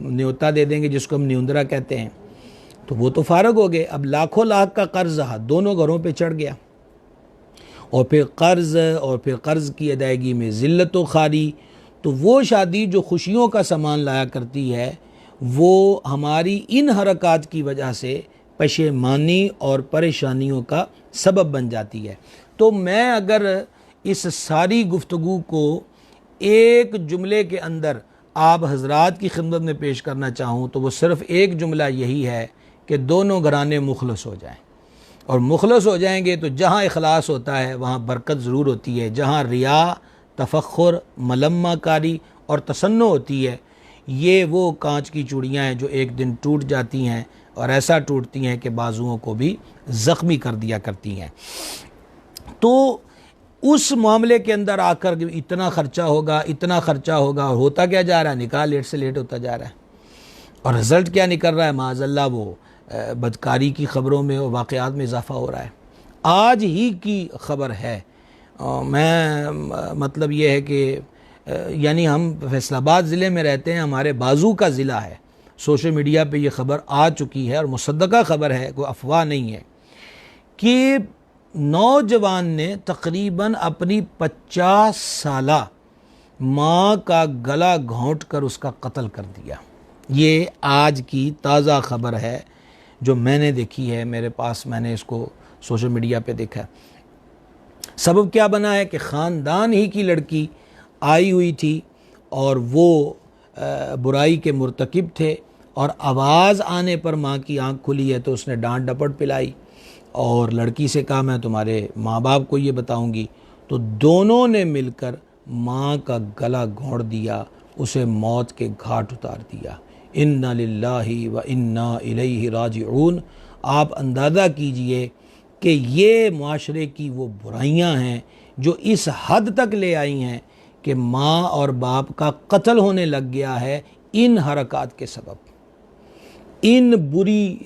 न्योता दे देंगे, जिसको हम न्यूंदरा कहते हैं, तो वो तो फारग हो गए। अब लाखों लाख का कर्ज दोनों घरों पे चढ़ गया, और फिर कर्ज की अदायगी में ज़िल्लत व खारी। तो वो शादी जो खुशियों का सामान लाया करती है, वो हमारी इन हरकत की वजह से पशेमानी और परेशानियों का सबब बन जाती है। तो मैं अगर इस सारी गुफ्तगू को एक जुमले के अंदर आप हजरात की खिदमत में पेश करना चाहूँ, तो वो सिर्फ़ एक जुमला यही है कि दोनों घराने मुखलस हो जाएं। और मुखलस हो जाएंगे तो जहाँ इखलास होता है वहाँ बरकत ज़रूर होती है। जहाँ रिया, तफक्खुर, मलम्मा कारी और तसन्नो होती है, ये वो कांच की चूड़ियाँ हैं जो एक दिन टूट जाती हैं, और ऐसा टूटती हैं कि बाजुओं को भी ज़ख्मी कर दिया करती हैं। तो उस मामले के अंदर आकर इतना ख़र्चा होगा, इतना ख़र्चा होगा, और होता क्या जा रहा है, निकाह लेट से लेट होता जा रहा है, और रिज़ल्ट क्या निकल रहा है, माज़अल्लाह वो बदकारी की ख़बरों में और वाक़यात में इजाफ़ा हो रहा है। आज ही की ख़बर है, मैं मतलब ये है कि यानी हम फैसलाबाद ज़िले में रहते हैं, हमारे बाजू का ज़िला है, सोशल मीडिया पे ये ख़बर आ चुकी है और मुसद्दक़ा ख़बर है, कोई अफवाह नहीं है, कि नौजवान ने तकरीबन अपनी 50 साला माँ का गला घोंट कर उसका कत्ल कर दिया। ये आज की ताज़ा ख़बर है जो मैंने देखी है, मेरे पास, मैंने इसको सोशल मीडिया पे देखा है। सबब क्या बना है कि ख़ानदान ही की लड़की आई हुई थी और वो बुराई के मुर्तकिब थे, और आवाज़ आने पर माँ की आंख खुली है तो उसने डांट डपट पिलाई और लड़की से कहा मैं तुम्हारे माँ बाप को ये बताऊंगी। तो दोनों ने मिलकर माँ का गला घोंट दिया, उसे मौत के घाट उतार दिया। इन्ना लिल्लाहि व इन्ना इलैहि राजिऊन। आप अंदाज़ा कीजिए कि ये माशरे की वो बुराइयां हैं जो इस हद तक ले आई हैं कि माँ और बाप का कत्ल होने लग गया है इन हरकत के सबब। इन बुरी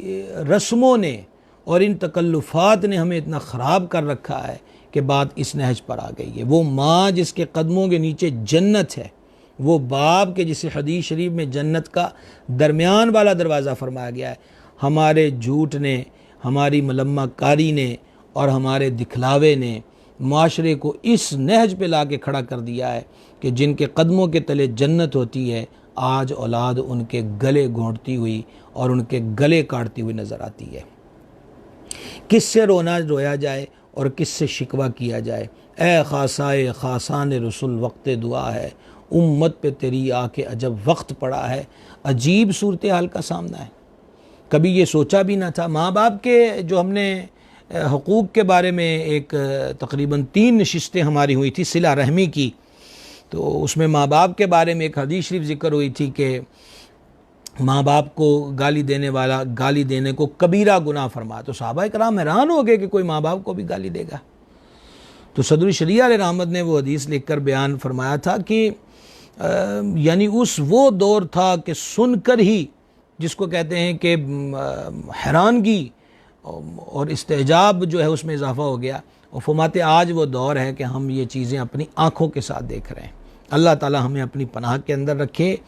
रस्मों ने और इन तकल्लुफ़ात ने हमें इतना ख़राब कर रखा है कि बात इस नहज पर आ गई है। वो माँ जिसके कदमों के नीचे जन्नत है, वो बाप के जिसे हदीस शरीफ में जन्नत का दरमियान वाला दरवाज़ा फरमाया गया है, हमारे झूठ ने, हमारी मलम्मा कारी ने और हमारे दिखलावे ने माशरे को इस नहज पे ला के खड़ा कर दिया है कि जिनके कदमों के तले जन्नत होती है, आज औलाद उनके गले घोंटती हुई और उनके गले काटती हुई नज़र आती है। किससे रोया जाए और किससे शिकवा किया जाए। ए खासाए खासान रसूल वक्त दुआ है, उम्मत पे तेरी आके अजब वक्त पड़ा है। अजीब सूरत हाल का सामना है, कभी ये सोचा भी ना था। माँ बाप के जो हमने हकूक़ के बारे में एक तकरीबन 3 नशिस्तें हमारी हुई थी सिला रहमी की, तो उसमें माँ बाप के बारे में एक हदीस शरीफ ज़िक्र हुई थी कि माँ बाप को गाली देने वाला गाली देने को कबीरा गुनाह फरमा। तो सहाबा इकराम हैरान हो गए कि कोई माँ बाप को भी गाली देगा। तो सदर शरिया रहमत ने वो हदीस लिखकर बयान फरमाया था कि यानी उस वो दौर था कि सुनकर ही, जिसको कहते हैं कि हैरानगी और इस्तेजाब जो है उसमें इजाफ़ा हो गया। और फरमाते आज वो दौर है कि हम ये चीज़ें अपनी आँखों के साथ देख रहे हैं। अल्लाह ताला हमें अपनी पनाह के अंदर रखे।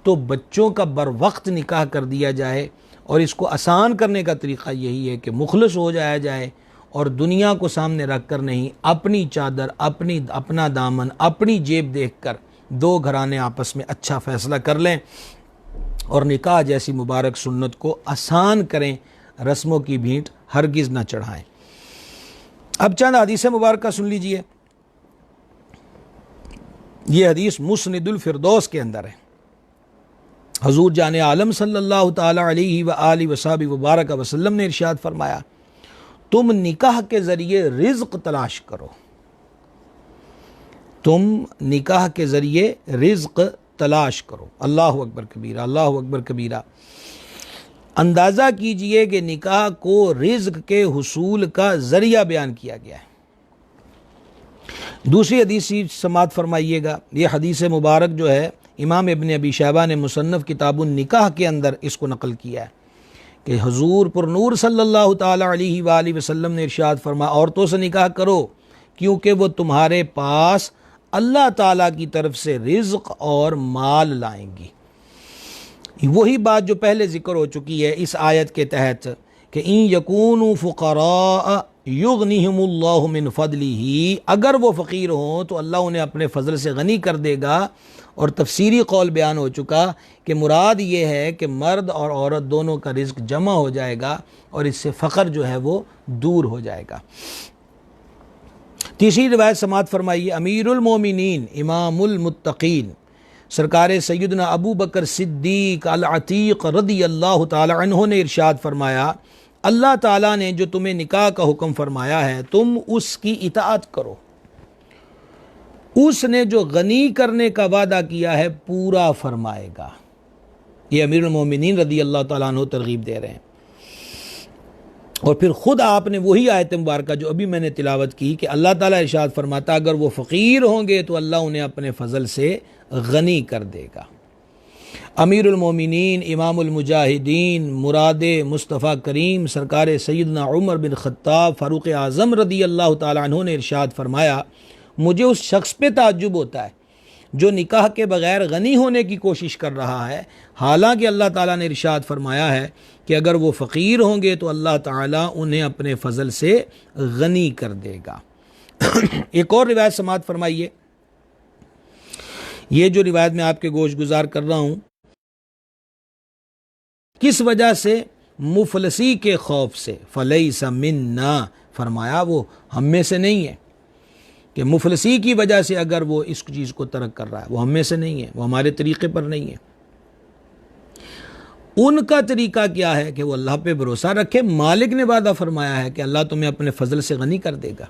तो बच्चों का बर वक्त निकाह कर दिया जाए, और इसको आसान करने का तरीक़ा यही है कि मुखलस हो जाया जाए और दुनिया को सामने रख कर नहीं, अपनी चादर, अपना दामन, अपनी जेब देख कर 2 घराने आपस में अच्छा फ़ैसला कर लें और निकाह जैसी मुबारक सुन्नत को आसान करें, रस्मों की भींट हरगिज़ न चढ़ाएं। अब चंद हदीस मुबारक सुन लीजिए। ये हदीस मुस्निदुल फिरदौस के अंदर है। हजूर जाने आलम सल्लल्लाहु ताला अलैहि व आलिहि वसहबिहि मुबारक वसल्लम ने इरशाद फरमाया, तुम निकाह के ज़रिए रिज़्क़ तलाश करो। तुम निकाह के ज़रिए रिज़्क़ तलाश करो। अल्लाहु अकबर कबीरा, अल्लाहु अकबर कबीरा। अंदाज़ा कीजिए कि निकाह को रिज़्क़ के हुसूल का ज़रिया बयान किया गया है। दूसरी हदीस समात फरमाइएगा। ये हदीस मुबारक जो है इमाम इब्न अबी शैबा ने मुसन्नफ़ किताबुन निकाह के अंदर इसको नकल किया है कि हुज़ूर पुरनूर सल्लल्लाहु ताला अलैहि वालैहि वसल्लम ने इरशाद फरमा, औरतों से निकाह करो क्योंकि वो तुम्हारे पास अल्लाह ताला की तरफ से रिज़्क़ और माल लाएंगी। वही बात जो पहले ज़िक्र हो चुकी है इस आयत के तहत कि इन यकूनु फ़ुक़रा युग़निहिमुल्लाहु मिन फ़ज़लिही, अगर वो फ़कीर हों तो अल्लाह उन्हें अपने फ़ज़ल से गनी कर देगा। और तफसीरी कौल बयान हो चुका कि मुराद ये है कि मर्द और औरत दोनों का रिज़्क़ जमा हो जाएगा और इससे फ़क़र जो है वो दूर हो जाएगा। तीसरी रिवायत समात फरमाइए, अमीरुल मोमिनीन इमामुल मुत्तकीन सरकार सैयदना अबू बकर सिद्दीक अल अतीक रदी अल्लाह ताला अन्हु ने इरशाद फरमाया, अल्लाह ताला ने जो तुम्हें निकाह का हुक्म फरमाया है तुम उसकी इताअत करो। उसने जो गनी करने का वादा किया है पूरा फरमाएगा। ये अमीरुल मोमिनीन रदी अल्लाह ताला अन्हु तरगीब दे रहे हैं। और फिर ख़ुद आपने वही आयत मुबारक जो अभी मैंने तिलावत की कि अल्लाह ताला इरशाद फरमाता अगर वो फ़कीर होंगे तो अल्लाह उन्हें अपने फ़ज़ल से गनी कर देगा। अमीरुल मोमिनीन इमामुल मुजाहिदीन मुराद मुस्तफ़ा करीम सरकार सैयदना उमर बिन ख़त्ताब फ़ारूक़ आज़म रदी अल्लाह ताला अन्हु ने इरशाद फरमाया, मुझे उस शख्स पे ताज्जुब होता है जो निकाह के बग़ैर गनी होने की कोशिश कर रहा है, हालांकि अल्लाह ताला ने इरशाद फरमाया है कि अगर वो फ़कीर होंगे तो अल्लाह ताला उन्हें अपने फ़ज़ल से गनी कर देगा। एक और रिवायत समात फरमाइए, ये जो रिवायत मैं आपके गोश गुजार कर रहा हूँ किस वजह से, मुफलसी के खौफ से, फलैसा मिन्ना फरमाया वो हम में से नहीं है। कि मुफलसी की वजह से अगर वो इस चीज़ को तर्क कर रहा है वो हम में से नहीं है, वो हमारे तरीक़े पर नहीं है। उनका तरीक़ा क्या है कि वो अल्लाह पे भरोसा रखे। मालिक ने वादा फरमाया है कि अल्लाह तुम्हें अपने फजल से गनी कर देगा।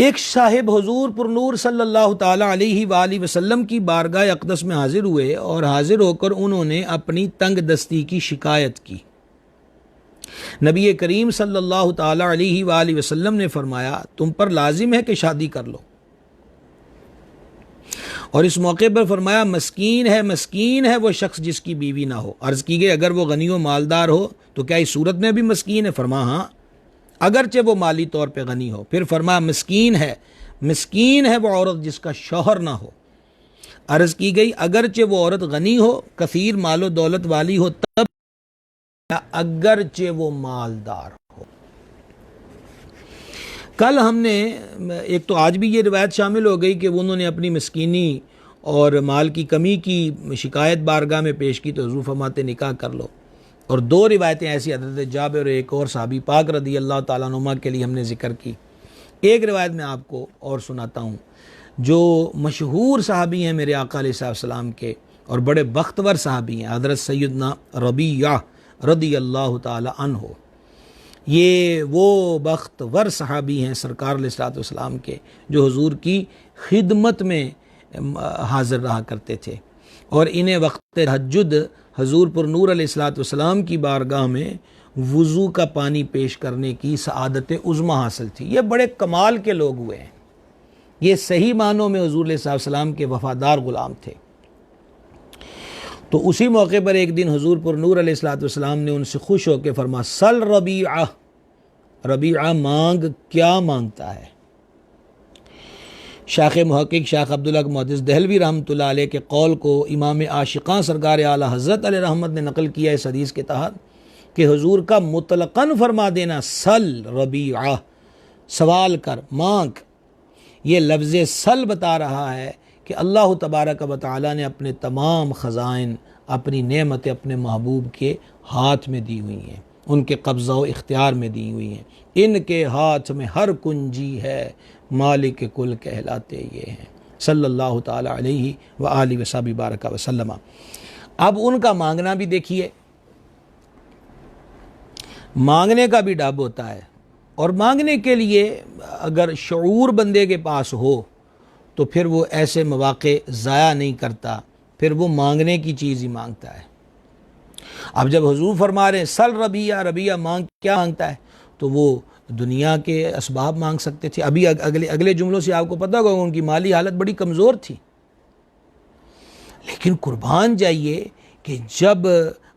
एक साहिब हुजूर पुरनूर सल्लल्लाहु ताला अलैहि वाली वसल्लम की बारगाह अक़दस में हाजिर हुए और हाजिर होकर उन्होंने अपनी तंग दस्ती की शिकायत की। नबी करीम सल्लल्लाहु ताला अलैहि वाली वसल्लम ने फरमाया तुम पर लाजिम है कि शादी कर लो। और इस मौके पर फरमाया मस्कीन है वो शख्स जिसकी बीवी ना हो। अर्ज़ की गई अगर वो गनी व मालदार हो तो क्या इस सूरत में भी मस्कीन है? फरमा हाँ, अगरचे वो माली तौर पे गनी हो। फिर फरमाया मस्कीन है वो औरत जिसका शौहर ना हो। अर्ज़ की गई अगरचे वो औरत गनी हो, कसीर मालो दौलत वाली हो, तब अगरचे वो मालदार हो। कल हमने एक तो आज भी ये रिवायत शामिल हो गई कि उन्होंने अपनी मस्कीनी और माल की कमी की शिकायत बारगाह में पेश की तो हुज़ूर फरमाते निकाह कर लो। और दो रिवायतें ऐसी हज़रत जाबिर और एक और सहाबी पाक रदी अल्लाह ताला अन्हुमा के लिए हमने ज़िक्र की। एक रिवायत मैं आपको और सुनाता हूँ जो मशहूर सहाबी हैं मेरे आका अलैहिस्सलाम के और बड़े बख्तवर सहाबी हैं, हज़रत सैयदना रबिया रदी अल्लाह ताला अन्हु। ये वो बख्तवर सहाबी हैं सरकार अलैहिस्सलाम के जो हुजूर की खिदमत में हाज़िर रहा करते थे और इन्हें वक्त तहज्जुद हुजूर पर नूर अलैहिस्सलाम की बारगाह में वुज़ू का पानी पेश करने की सआदत उज़्मा हासिल थी। ये बड़े कमाल के लोग हुए हैं। ये सही मानों में हुजूर अलैहिस्सलाम के वफ़ादार ग़ुलाम थे। तो उसी मौके पर एक दिन हुजूर पर नूर अलैहिस्सलाम ने उनसे खुश होकर फरमा सल रबीआ मांग, क्या मांगता है? शाख मुहक्किक शाख अब्दुल्लाह मुहद्दिस दहलवी रहमतुल्लाह अलैह के कौल को इमाम आशिक़ां सरकार आला हज़रत अलैहि रहमत ने नकल किया इस हदीस के तहत कि हुजूर का मुतलक़न फरमा देना सल रबीआ, सवाल कर, मांग, ये लफ्ज़ सल बता रहा है कि अल्लाह तबारक व तआला ने अपने तमाम ख़ज़ाइन, अपनी नेमतें अपने महबूब के हाथ में दी हुई हैं, उनके कब्ज़ा व इख्तियार में दी हुई हैं। इनके हाथ में हर कुंजी है, मालिक कुल कहलाते ये हैं सल्लल्लाहु ताला अलैहि व आलिहि वसहबी बारक वसल्लम। अब उनका मांगना भी देखिए, मांगने का भी डब होता है और मांगने के लिए अगर शऊर बंदे के पास हो तो फिर वो ऐसे मौक़े ज़ाया नहीं करता, फिर वो मांगने की चीज़ ही मांगता है। अब जब हुजूर फरमा रहे हैं सल रबिया मांग, क्या मांगता है? तो वो दुनिया के असबाब मांग सकते थे। अभी अगले जुमलों से आपको पता होगा उनकी माली हालत बड़ी कमज़ोर थी, लेकिन कुर्बान जाइए कि जब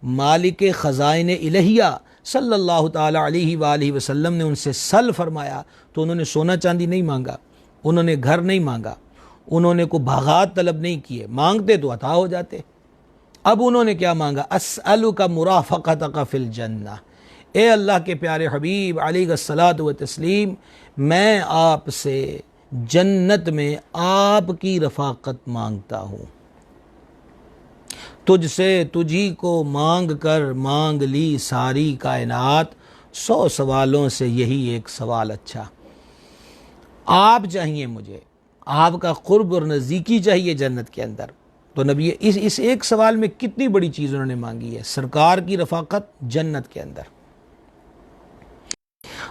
मालिक ख़ज़ाइन इलहिया सल्लल्लाहु ताला अलैहि वालिहि वसल्लम ने उनसे सल फरमाया तो उन्होंने सोना चांदी नहीं मांगा, उन्होंने घर नहीं मांगा, उन्होंने को भागात तलब नहीं किए। मांगते तो अता हो जाते, अब उन्होंने क्या मांगा, अस्अलुका मुराफ़क़तक फ़िल जन्नह, ए अल्लाह के प्यारे हबीब अलैहिस्सलातु व तस्लीम, मैं आपसे जन्नत में आपकी रफ़ाक़त मांगता हूँ। तुझसे तुझी को मांग कर मांग ली सारी कायनात, 100 सवालों से यही एक सवाल अच्छा। आप चाहिए मुझे, आपका क़ुर्ब और नज़दीकी चाहिए जन्नत के अंदर। तो नबी इस एक सवाल में कितनी बड़ी चीज़ उन्होंने मांगी है, सरकार की रफ़ाक़त जन्नत के अंदर।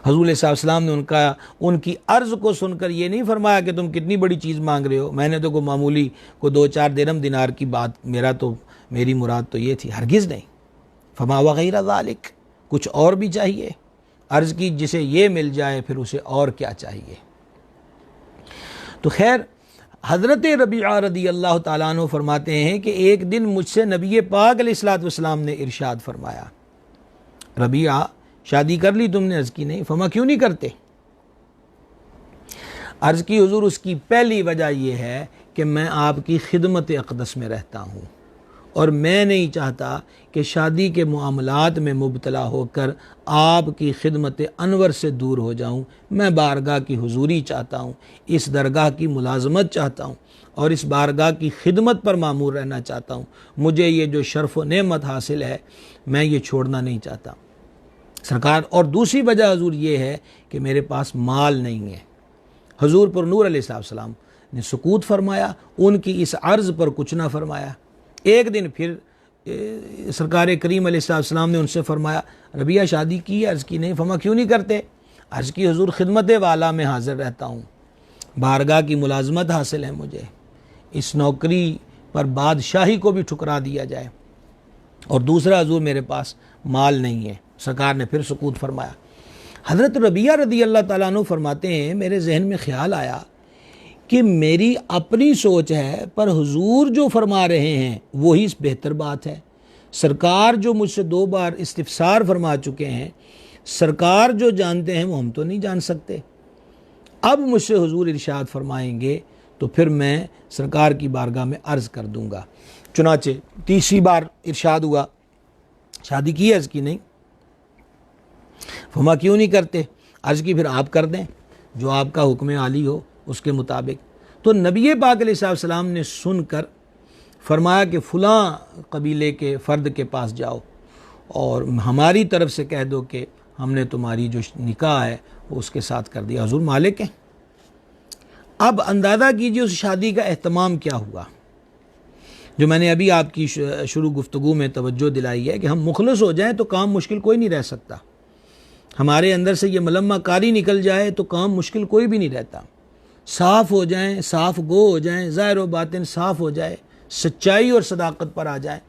हुज़ूर सल्लल्लाहु अलैहि वसल्लम ने उनकी अर्ज़ को सुनकर ये नहीं फरमाया कि तुम कितनी बड़ी चीज़ मांग रहे हो, मैंने तो कोई मामूली को 2-4 दिरहम दिनार की बात, मेरी मुराद तो ये थी, हरगिज़ नहीं। फमा वग़ैर ज़ालिक, कुछ और भी चाहिए। अर्ज़ की जिसे ये मिल जाए फिर उसे और क्या चाहिए। तो खैर हज़रत रबीआ रज़ियल्लाहु ताला अन्हु फरमाते हैं कि एक दिन मुझसे नबी पाक अलैहिस्सलातु वस्सलाम ने इरशाद फरमाया, रबीआ शादी कर ली तुमने? अर्ज़ की नहीं। फमा क्यों नहीं करते? अर्ज़ की हुज़ूर उसकी पहली वजह यह है कि मैं आपकी खिदमत अक़दस में रहता हूँ और मैं नहीं चाहता कि शादी के मामलात में मुब्तला होकर आपकी खिदमत अनवर से दूर हो जाऊँ। मैं बारगाह की हुजूरी चाहता हूँ, इस दरगाह की मुलाजमत चाहता हूँ और इस बारगाह की खिदमत पर मामूर रहना चाहता हूँ। मुझे ये जो शर्फ़ व नेमत हासिल है मैं ये छोड़ना नहीं चाहता सरकार। और दूसरी वजह हुजूर ये है कि मेरे पास माल नहीं है। हुजूर पर नूर अलैहिस्सलाम ने सुकूत फरमाया, उनकी इस अर्ज़ पर कुछ ना फरमाया। एक दिन फिर सरकार करीम अलैहिस्सलाम ने उनसे फरमाया, रबिया शादी की? अर्ज़ की नहीं। फमा क्यों नहीं करते? अर्ज़ की हुजूर खिदमत वाला में हाज़िर रहता हूँ, बारगाह की मुलाजमत हासिल है मुझे, इस नौकरी पर बादशाही को भी ठुकरा दिया जाए, और दूसरा हुजूर मेरे पास माल नहीं है। सरकार ने फिर सुकूत फरमाया। हज़रत रबिया रज़ियल्लाहु ताला अन्हु फरमाते हैं, मेरे जहन में ख्याल आया कि मेरी अपनी सोच है पर हुजूर जो फरमा रहे हैं वही बेहतर बात है। सरकार जो मुझसे 2 बार इस्तिफ़सार फरमा चुके हैं, सरकार जो जानते हैं वो हम तो नहीं जान सकते। अब मुझसे हुजूर इरशाद फरमाएंगे तो फिर मैं सरकार की बारगाह में अर्ज़ कर दूंगा। चुनाचे तीसरी बार इरशाद हुआ, शादी की? अर्ज़ की नहीं। फमा क्यों नहीं करते? अर्ज़ की फिर आप कर दें जो आपका हुक्म आली हो उसके मुताबिक। तो नबी पाक अलैहिस्सलाम ने सुनकर फरमाया कि फ़लाँ कबीले के फ़र्द के पास जाओ और हमारी तरफ से कह दो कि हमने तुम्हारी जो निकाह है वो उसके साथ कर दिया। हुजूर मालिक हैं। अब अंदाज़ा कीजिए उस शादी का एहतमाम क्या हुआ। जो मैंने अभी आपकी शुरू गुफ्तगू में तवज्जो दिलाई है कि हम मुखलस हो जाएं तो काम मुश्किल कोई नहीं रह सकता। हमारे अंदर से ये मलम्मा कारी निकल जाए तो काम मुश्किल कोई भी नहीं रहता। साफ़ हो जाएं, साफ़ गो हो जाएं, ज़ाहिर व बातिन साफ़ हो जाए, सच्चाई और सदाकत पर आ जाए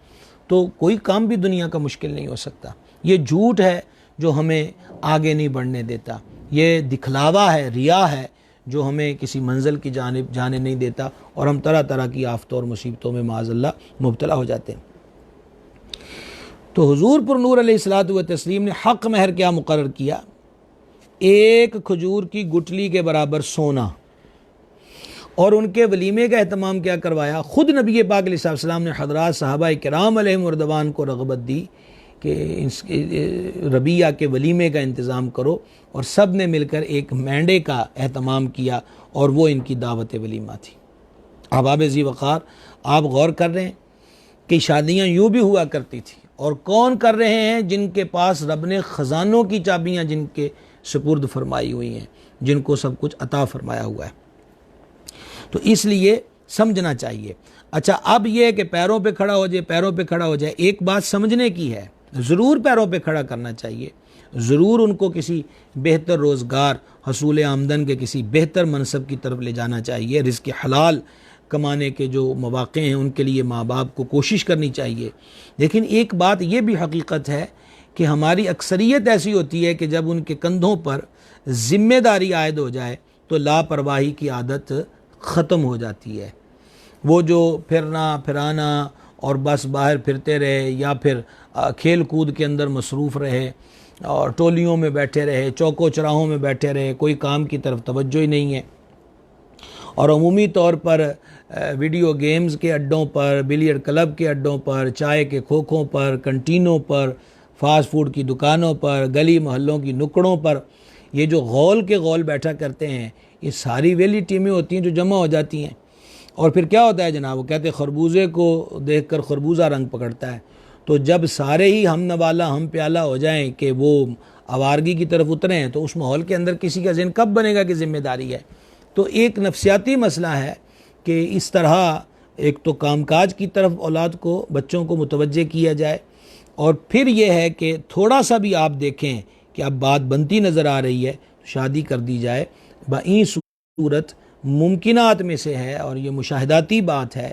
तो कोई काम भी दुनिया का मुश्किल नहीं हो सकता। ये झूठ है जो हमें आगे नहीं बढ़ने देता, ये दिखलावा है, रिया है जो हमें किसी मंजिल की जानिब जाने नहीं देता और हम तरह तरह की आफ़तों और मुसीबतों में माज़अल्लाह मुब्तला हो जाते हैं। तो हुजूर पर नूर अलैहिस्सलातु व तस्लीम ने हक़ महर क्या मुकर्रर किया? 1 खजूर की गुठली के बराबर सोना, और उनके वलीमे का एहतमाम क्या करवाया? ख़ुद नबी पाक अलैहिस्सलाम ने हज़रात सहाबा किराम अलैहिम रज़वान को रग़बत दी कि रबिया के वलीमे का इंतज़ाम करो, और सब ने मिलकर एक मेंढे का एहतमाम किया और वो इनकी दावत वलीमा थी। अहबाब ज़ी वक़ार, आप गौर कर रहे हैं कि शादियाँ यूँ भी हुआ करती थी, और कौन कर रहे हैं? जिनके पास रब ने ख़जानों की चाबियाँ जिनके सुपुर्द फरमाई हुई हैं, जिनको सब कुछ अता फरमाया हुआ है। तो इसलिए समझना चाहिए। अच्छा, अब यह कि पैरों पे खड़ा हो जाए, पैरों पे खड़ा हो जाए, एक बात समझने की है, ज़रूर पैरों पे खड़ा करना चाहिए, ज़रूर उनको किसी बेहतर रोज़गार, हसूल आमदन के किसी बेहतर मनसब की तरफ ले जाना चाहिए। रिज़्क़ हलाल कमाने के जो मौक़े हैं उनके लिए माँ बाप को कोशिश करनी चाहिए। लेकिन एक बात ये भी हकीकत है कि हमारी अक्सरियत ऐसी होती है कि जब उनके कंधों पर ज़िम्मेदारी आयद हो जाए तो लापरवाही की आदत ख़त्म हो जाती है। वो जो फिरना फिराना और बस बाहर फिरते रहे या फिर खेल कूद के अंदर मसरूफ़ रहे और टोलियों में बैठे रहे, चौकों चौराहों में बैठे रहे, कोई काम की तरफ तवज्जो ही नहीं है। और अमूमी तौर पर वीडियो गेम्स के अड्डों पर, बिलियर्ड क्लब के अड्डों पर, चाय के खोखों पर, कंटीनों पर, फास्ट फूड की दुकानों पर, गली मोहल्लों की नुक्कड़ों पर ये जो गौल के गौल बैठा करते हैं, ये सारी वेली टीमें होती हैं जो जमा हो जाती हैं। और फिर क्या होता है जनाब, वो कहते हैं खरबूजे को देखकर खरबूजा रंग पकड़ता है। तो जब सारे ही हम नवाला हम प्याला हो जाएं कि वो आवारगी की तरफ उतरे हैं, तो उस माहौल के अंदर किसी का ज़हन कब बनेगा कि ज़िम्मेदारी है। तो एक नफसियाती मसला है कि इस तरह एक तो कामकाज की तरफ औलाद को, बच्चों को मुतवज्जे किया जाए, और फिर यह है कि थोड़ा सा भी आप देखें कि अब बात बनती नज़र आ रही है तो शादी कर दी जाए। बई सूरत मुमकिनात में से है, और ये मुशाहिदाती बात है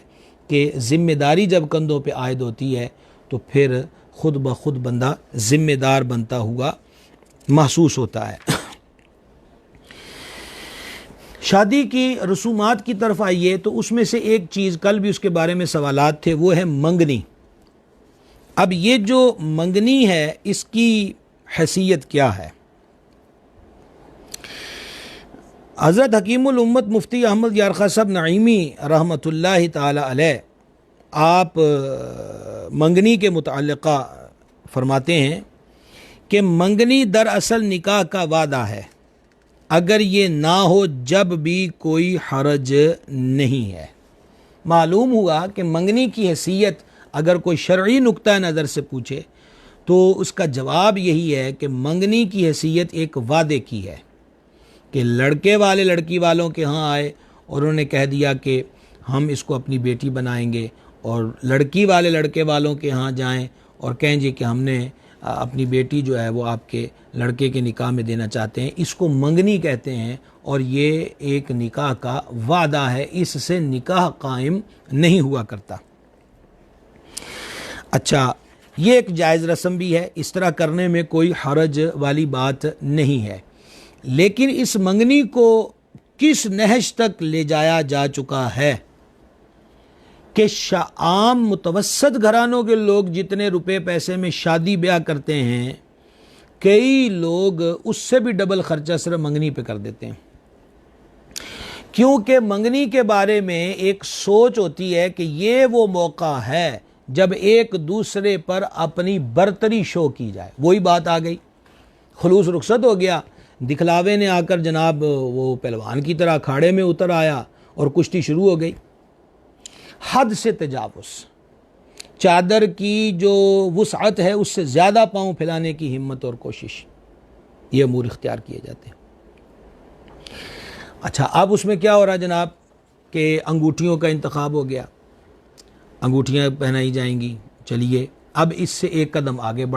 कि ज़िम्मेदारी जब कंधों पे आयद होती है तो फिर खुद ब खुद बंदा ज़िम्मेदार बनता हुआ महसूस होता है। शादी की रसूमात की तरफ आइए तो उसमें से एक चीज़, कल भी उसके बारे में सवालात थे, वो है मंगनी। अब ये जो मंगनी है इसकी हैसियत क्या है? हज़रत हकीमुल उम्मत मुफ्ती अहमद यार खां साहब नईमी रहमतुल्लाहि ताला अलैह आप मंगनी के मुताल्लिक़ा फरमाते हैं कि मंगनी दरअसल निकाह का वादा है, अगर ये ना हो जब भी कोई हरज नहीं है। मालूम हुआ कि मंगनी की हैसियत अगर कोई शरई नुक्ता नज़र से पूछे तो उसका जवाब यही है कि मंगनी की हैसियत एक वादे की है कि लड़के वाले लड़की वालों के यहाँ आए और उन्होंने कह दिया कि हम इसको अपनी बेटी बनाएंगे, और लड़की वाले लड़के वालों के यहाँ जाएं और कहें जी कि हमने अपनी बेटी जो है वो आपके लड़के के निकाह में देना चाहते हैं। इसको मंगनी कहते हैं, और ये एक निकाह का वादा है, इससे निकाह कायम नहीं हुआ करता। अच्छा, ये एक जायज़ रस्म भी है, इस तरह करने में कोई हरज वाली बात नहीं है। लेकिन इस मंगनी को किस नहज तक ले जाया जा चुका है कि आम मुतवस्सत घरानों के लोग जितने रुपए पैसे में शादी ब्याह करते हैं, कई लोग उससे भी डबल खर्चा सिर्फ मंगनी पे कर देते हैं। क्योंकि मंगनी के बारे में एक सोच होती है कि ये वो मौका है जब एक दूसरे पर अपनी बरतरी शो की जाए। वही बात आ गई, खुलूस रुखसत हो गया, दिखलावे ने आकर जनाब वो पहलवान की तरह अखाड़े में उतर आया और कुश्ती शुरू हो गई। हद से तजावुज़, चादर की जो वुसअत है उससे ज़्यादा पाँव फैलाने की हिम्मत और कोशिश, ये अमूर इख्तियार किए जाते हैं। अच्छा, अब उसमें क्या हो रहा है जनाब कि अंगूठियों का इंतखाब हो गया, अंगूठियाँ पहनाई जाएंगी। चलिए अब इससे एक कदम आगे बढ़